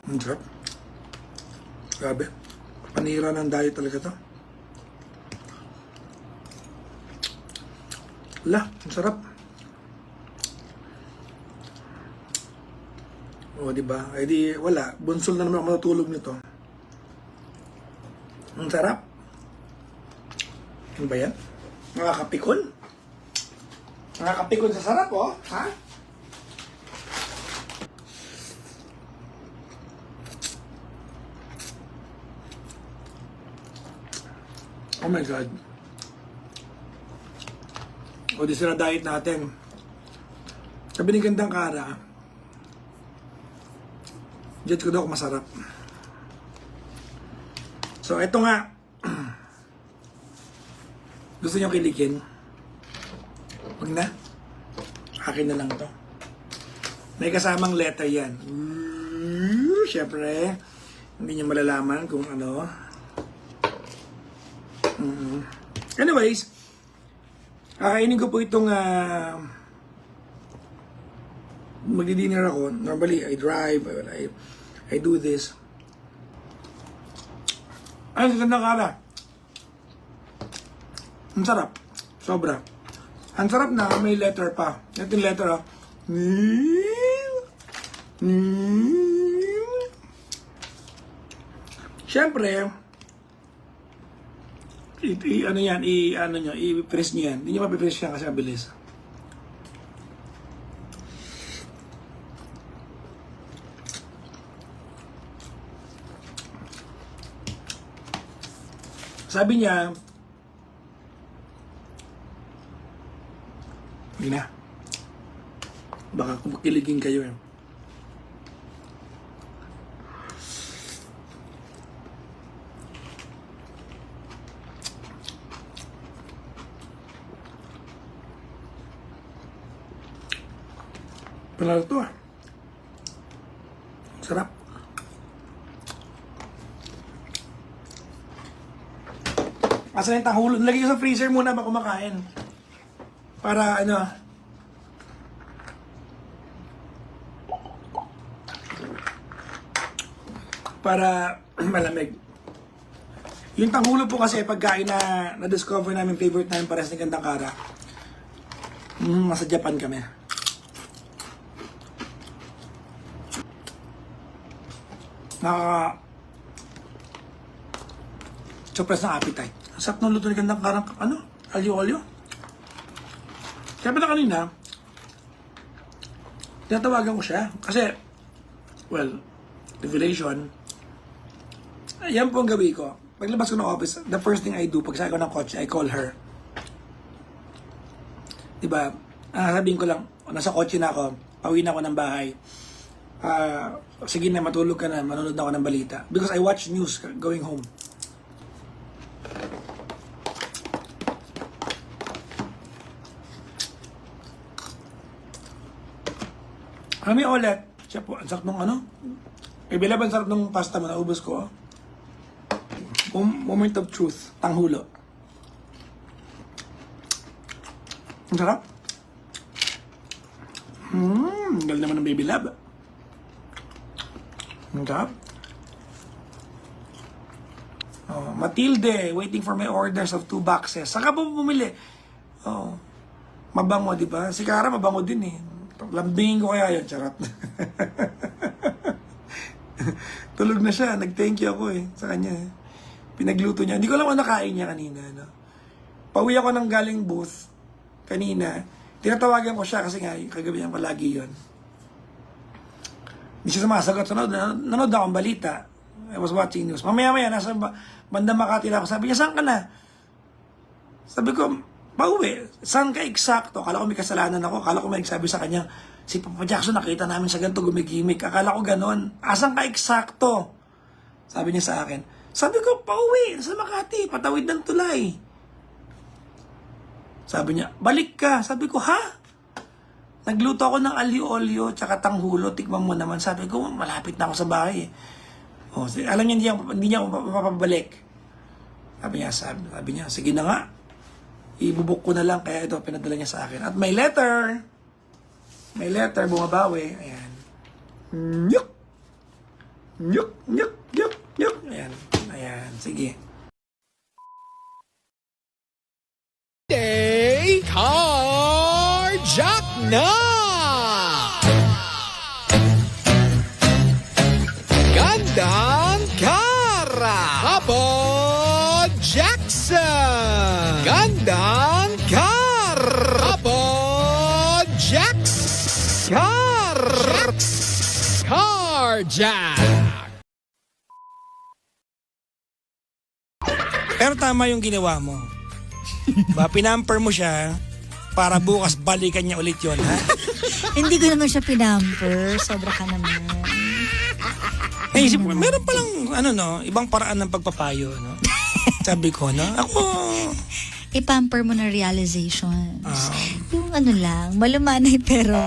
Ang sarap. Grabe. Panira ng diet talaga to. Wala, ang sarap. O, diba? Ay di, wala. Bunsol na naman ako matutulog nito. Ang sarap. Ano ba yan? Nakakapikon? Nakakapikon sa sarap, oh. Ha? Oh my God. O di sila diet natin. Sabi ni Gandang Kara, jet ko daw kung masarap. So, eto nga. Gusto niyo kiligin? Huwag na. Akin na lang to. May kasamang letter yan. Siyempre, hindi niyo malalaman kung ano. Anyways, kakainin ko po itong magdi-dinner ako. Normally, I drive, I do this. Ay, ganda kala. Ang sarap. Sobra. Ang sarap na may letter pa. Ito yung letter, oh. Siyempre, i-press nyo yan. Hindi nyo mapipress yan kasi mabilis. Sabi niya, hindi na. Baka kumakiligin kayo eh. Panalo to ah. Sarap. Asan yung tahulog? Lagay ko sa freezer muna ba kumakain. Para ano. Para malamig. Yung tanghulo po kasi pagkain na na-discover namin, favorite namin pares ni Gandang Kara. Nasa Japan kami. Suppress ng appetite. Ang sarap ng luto ni Gandang Karang, alyo-alyo. Kaya pala kanina, tinatawagan ko siya. Kasi, well, revelation, yan po ang gabi ko. Paglabas ko ng office, the first thing I do, pag sakay ko ng kotse, I call her. Diba? Sabihin ko lang, nasa kotse na ako, pauwi na ako ng bahay. Sige na, matulog ka na, manonood na ako ng balita. Because I watch news going home. Kami ulit. Siya po, ang sarap nung ano. Ibilab ang sarap nung pasta mo, naubos ko. Moment of truth, tanghulo. Ang sarap. Galing naman ng baby lab. Ang sarap. Oh, Matilde, waiting for my orders of 2 boxes. Saka po bumili. Oh, mabango, di ba? Si Kara mabango din eh. Lambingin ko kaya yun, charot. Tulog na siya, nag-thank you ako eh, sa kanya. Pinagluto niya. Hindi ko alam kung nakain niya kanina. No? Pauwi ako ng galing booth kanina. Tinatawagan ko siya kasi nga, kagabi niya palagi yun. Hindi siya sumasagot. So, nanood akong balita. I was watching news. Mamaya-maya, nasa banda Makati na ako. Sabi niya, saan ka na? Sabi ko, pauwi. Saan ka eksakto? Akala ko may kasalanan ako. Akala ko may nagsabi sa kanya, si Papa Jackson nakita namin sa ganito gumigimik. Akala ko ganon. Asan ka eksakto? Sabi niya sa akin. Sabi ko, pauwi. Sa Makati. Patawid ng tulay. Sabi niya, balik ka. Sabi ko, ha? Nagluto ako ng alyo-olyo tsaka tanghulo. Tikman mo naman. Sabi ko, malapit na ako sa bahay. Oh, alam niya, hindi niya mapapabalik. Sabi niya, sige na nga. Ibubuk ko na lang, kaya ito pinadala niya sa akin. At may letter. May letter, bumabawi. Ayan. Nyuk! Nyuk, nyuk, nyuk, nyuk. Ayan, ayan, sige. Day Carjack na! Gandang Kara! Apo Jackson! Gandang Kara! Apo Jackson! Carjack! Pero tama yung ginawa mo. Ba, pinamper mo siya para bukas balikan niya ulit yon, ha? Hindi ko naman siya pinamper. Sobra ka naman. Naisip ko, meron palang, ibang paraan ng pagpapayo, no? Sabi ko, no? Ako, I-pamper mo na realizations. Yung lang, malumanay pero...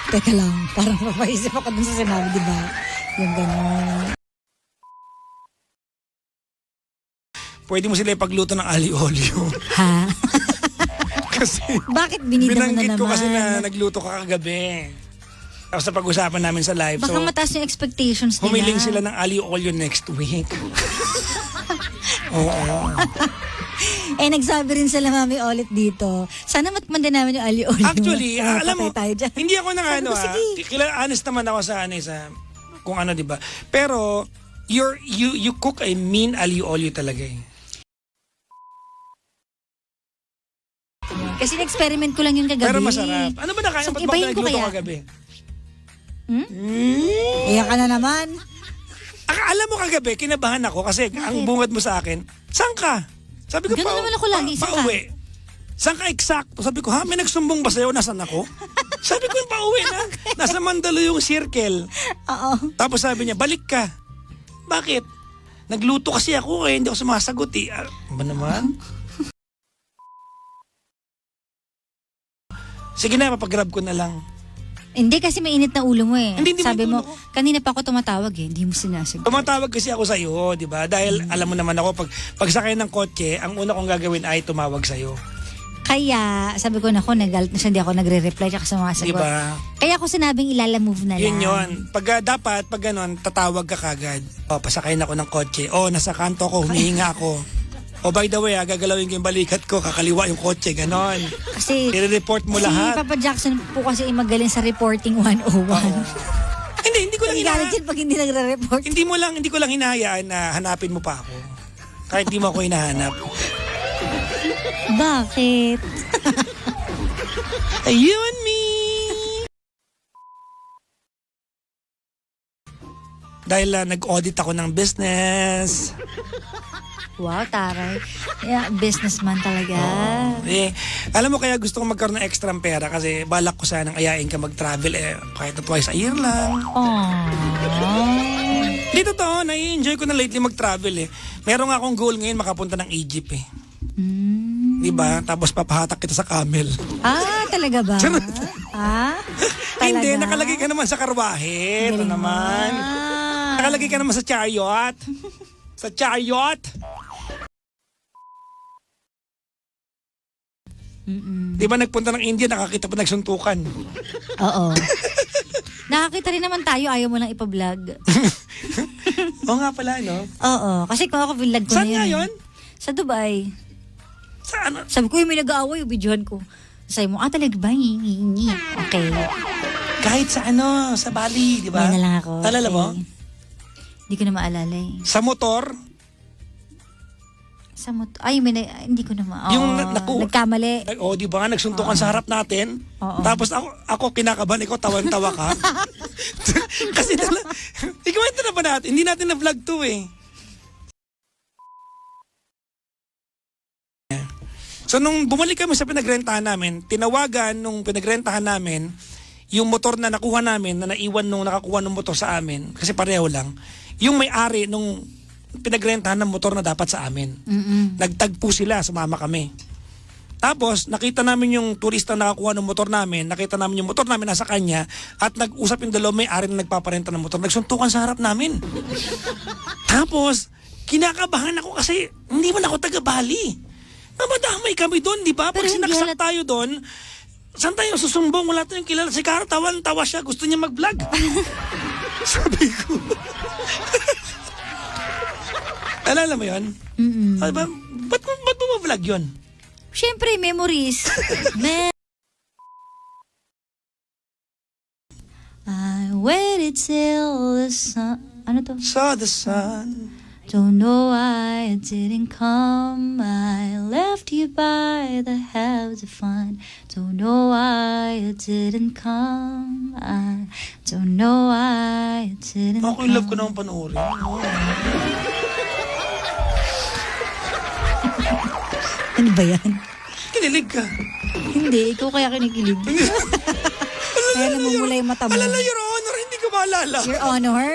Teka lang, parang mapaisip ako dun sa sinabi, di ba? Yung gano'n. pwede mo sila ipagluto ng ali-olio. Ha? Kasi, Bakit binida mo na binanggit naman? ko kasi na nagluto ka kagabi. Tapos sa pag-usapan namin sa live. Baka so, mataas yung expectations nila. humiling sila ng ali-olio next week. Oo. Nagsabi rin sila mami ulit dito. Sana matmanda namin yung ali-olio. Actually, alam mo, tayo dyan. hindi ako nang Sabi ko, sige. honest naman ako sa kung ano, di ba? Pero, you cook a mean ali-olio talaga eh. Kasi na-experiment ko lang yung kagabi. Pero masarap. Ano ba nakain? So, Ba't ba ibahin ko nagluto kaya? kagabi? Iyan ka na naman. Alam mo kagabi, kinabahan ako kasi ang bungad mo sa akin, saan ka? Sabi ko, Ganun naman ako lagi, saan ka? pauwi. Saan ka eksakto? Sabi ko, may nagsumbong ba sa'yo? Nasaan ako? Sabi ko, yung pauwi na. Nasa Mandaluyong Circle. Oo. Tapos sabi niya, balik ka. Bakit? Nagluto kasi ako eh, hindi ako sumasagot eh. Ba naman? Sige na, papagrab ko na lang. Hindi kasi mainit na ulo mo eh. Hindi Sabi mainit mo, ulo ko. kanina pa ako tumatawag eh. Hindi mo sinasagot. Tumatawag kasi ako sa'yo, di ba? Dahil alam mo naman ako, pag sakay ng kotse, ang una kong gagawin ay tumawag sa'yo. Kaya, sabi ko na nagalit na siya, hindi ako nagre-reply tsaka sumasagot. Di ba? Kaya ako sinabing ilalamove na lang. Yun. Dapat, pag ganon, tatawag ka kagad. O, pasakay na ako ng kotse. O, nasa kanto ko, humihinga ako. O, by the way, gagalawin ko yung balikat ko, kakaliwa yung kotse, ganon. Kasi, I-report mo si lahat. Papa Jackson po kasi ay magaling sa reporting 101. Hindi ko lang Hindi galit yun pag hindi nagre-report. Hindi ko lang hinahayaan na hanapin mo pa ako. Kahit hindi mo ako hinahanap. Bakit? You and me! Dahil nag-audit ako ng business. Wow, taray. Yeah, businessman talaga. Alam mo kaya gusto kong magkaroon ng extra pera kasi balak ko sanang ayain ka mag-travel kahit na twice a year lang. Aww. Di totoo, nai-enjoy ko na lately mag-travel eh. Meron nga akong goal ngayon makapunta ng Egypt eh. Diba? Tapos papahatak kita sa camel. Talaga ba? Charot. Talaga? Hindi, nakalagay ka naman sa karwahe. Ito Galing naman. mo. Nakalagay ka naman sa chariot. Sa chariot. Di ba nagpunta ng India, nakakita pa nagsuntukan. Oo. Nakakita rin naman tayo, ayaw mo lang ipa-vlog. Oo nga pala, no? Oo. Kasi kung ako vlog ko Saan na nga yun. yun? Sa Dubai. Sa ano? Sabi ko, yung may nag-aaway, yung videohan ko. Sabi mo, talaga ba? Hingi. Okay. Kahit sa ano, sa Bali, di ba? Yan na lang ako. Naalala mo? Hindi ko na maalala eh. Sa motor, Sa ay, hindi ko na Yung nagkamali. di ba nga, nagsuntukan sa harap natin. Oo. Tapos ako kinakabahan, ikaw tawan-tawa ka. Kasi ikuwento na ba natin? Hindi natin na-vlog to eh. So nung bumalik kami sa pinagrentahan namin, tinawagan nung pinagrentahan namin, yung motor na nakuha namin, na naiwan nung nakakuha ng motor sa amin, kasi pareho lang, yung may-ari nung pinagrentahan ng motor na dapat sa amin. Nagtagpo sila, sumama kami. Tapos, nakita namin yung turista na nakakuha ng motor namin, nakita namin yung motor namin nasa kanya, at nag-usap yung dalawa may-ari na nagpaparenta ng motor, nagsuntukan sa harap namin. Tapos, kinakabahan ako kasi hindi man ako taga-Bali. Namadamay kami doon, di ba? Pag Pero hindi sinaksak tayo doon, saan tayo susumbong? Wala tayong kilala. Si Cara, tawan-tawa siya. Gusto niya mag-vlog. Sabi ko. Alala mo yun? Ano ba? Ba't mo vlog yun? Siyempre, memories. I waited till the sun... Ano to? Saw the sun. Don't know why it didn't come. I left you by the house of fun. Don't know why it didn't come. I don't know why it didn't Ako come. yung love ko naman panoorin. Ano ba yan? Kinilig ka. Hindi, ikaw kaya kinikilig. Kaya namumula yung mata mo. Alala, Your Honor, hindi ko maalala. Your Honor.